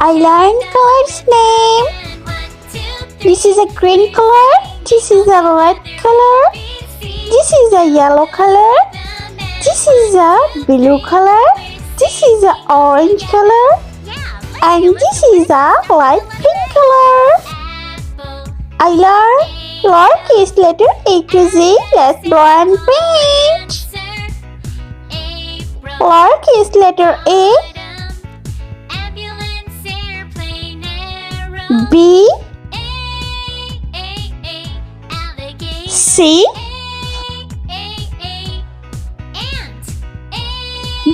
I learned colors name. This is a green color. This is a red color. This is a yellow color. This is a blue color. This is a orange color. And this is a light pink color. I learned lowercase letter A to Z. Let's draw and paint. Lowercase letter A, B, C,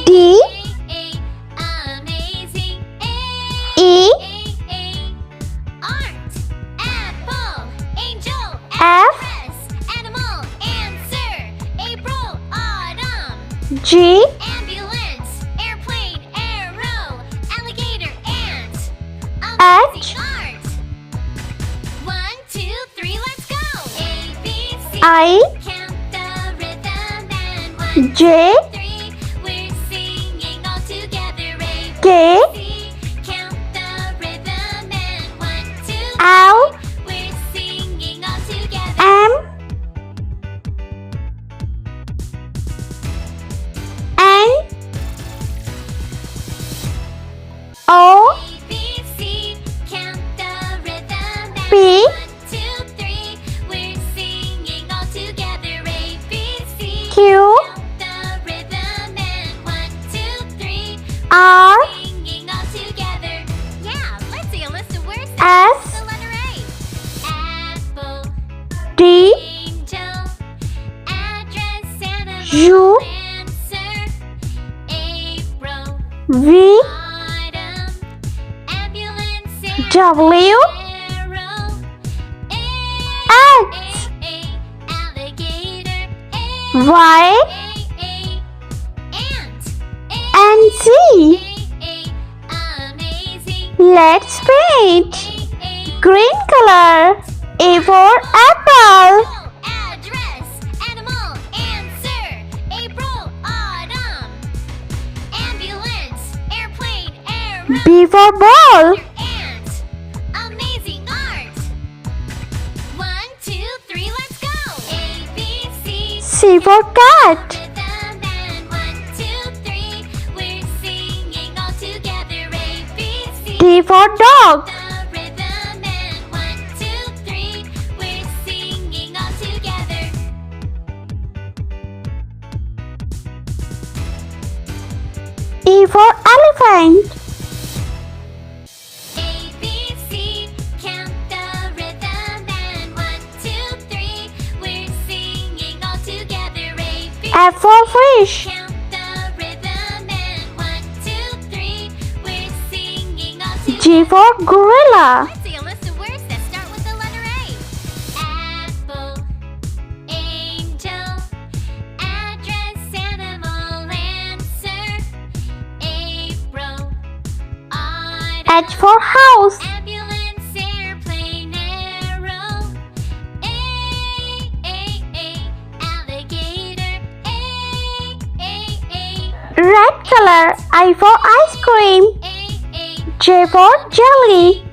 D, E, F, G, H, I, J, K, L, M, N, O, P, Q, R, S, D, U, V, W, X, Y, and Z. Let's paint. Green color. A for apple. B for ball. C for cat. D for dog. E for elephant. F for fish. G for gorilla. Let's see a list of words that start with the letter A. Apple, angel, address, animal, answer, April, autumn, H for house. ambulance, airplane, arrow, alligator, Red color. I for ice cream. J for jelly.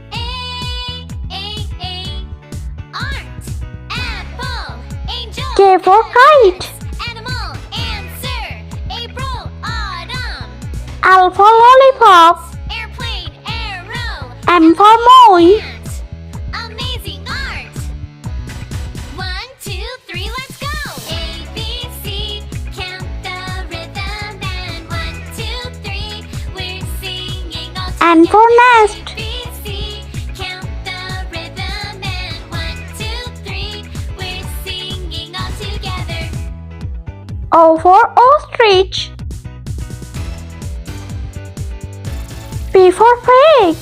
art, apple, angel, K for kite. animal, answer, April, autumn, L for lollipop. airplane, arrow, M for moon. ant, amazing art. 1, 2, 3, let's go. A, B, C, count the rhythm and 1, 2, 3, we're singing all together. N for nest. A, B, C, count the rhythm and 1, 2, 3, we're singing all together. O for ostrich. P for pig.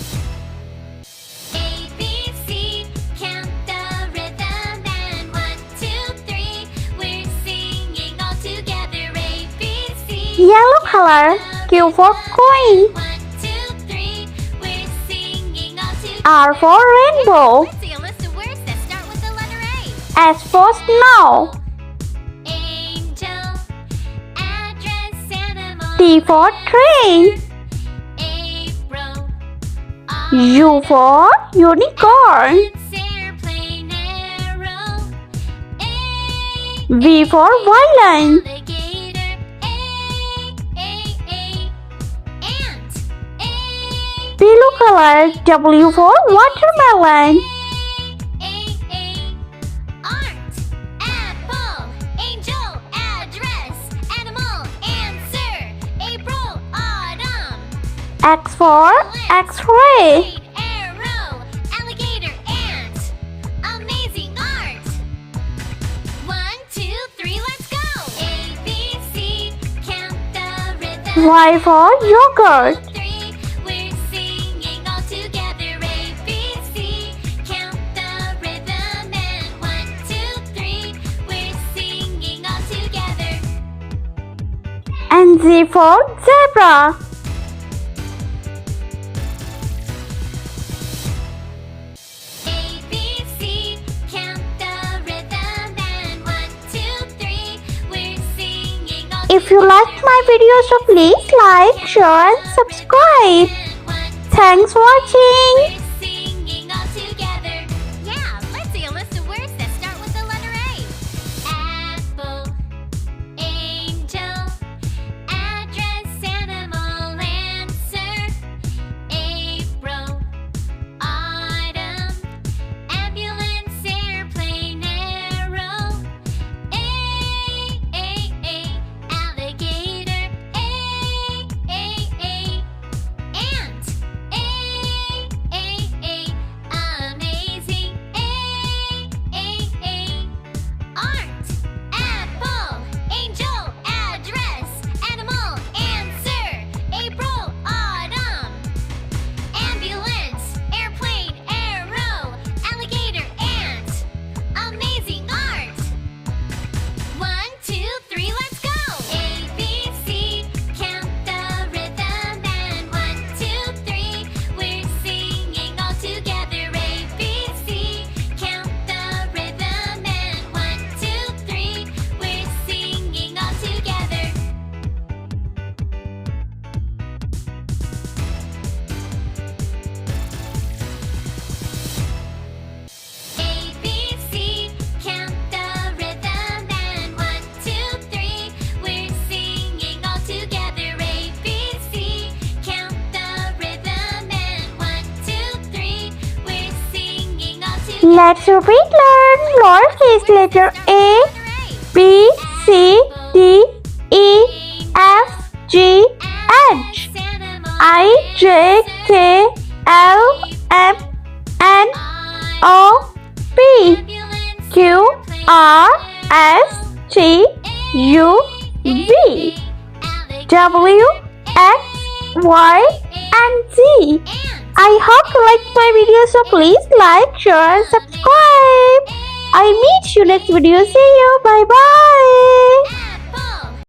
A, B, C, count the rhythm and 1, 2, 3, we're singing all together. A, B, C, Yellow color. Q for queen. 1, 2, 3, we're singing all together. R for rainbow. Let's see a list of words that start with the letter A. S for snow. Angel, address, animal, T for train. April, U for unicorn. airplane, arrow. V for violin. Alligator, ant, Blue color. W for watermelon. art, apple, angel, address, animal, answer, April, autumn, X for X-ray. great arrow, alligator, ant, amazing art. 1, 2, 3, let's go. A, B, C, count the rhythm. Y for yogurt. 3, we're singing all together. A, B, C, count the rhythm. And 1, 2, 3, we're singing all together. And Z for zebra. A, B, C, count the rhythm. And 1, 2, 3, we're singing all If you liked my video, so please like, share and subscribe. And 1, 2, Thanks for watching. we're singing all together. Yeah, let's see a list of words that start with the letter A. Apple, angel, address, animal, answer, April, autumn, ambulance, airplane, arrow, alligator, ant, amazing, art, apple, angel, address, animal, answer, April, autumn, ambulance, airplane, arrow, alligator, ant, amazing art. 1, 2, 3, let's go. A, B, C, count the rhythm. And 1, 2, 3, we're singing all together. A, B, C, count the rhythm. And 1, 2, 3, we're singing all together. A, B, C, count the rhythm. And 1, 2, 3, we're singing all together. A, B, C, count the rhythm. And 1, 2, 3, we're singing all together. Let's repeat learn lowercase letter A, B, C, D, E, F, G, H, I, J, K, L, M, N, O, P, Q, R, S, T, U, V, W, X, Y, and Z. I hope you liked my video, so please like, share and subscribe. I'll meet you next video. See you. Bye bye.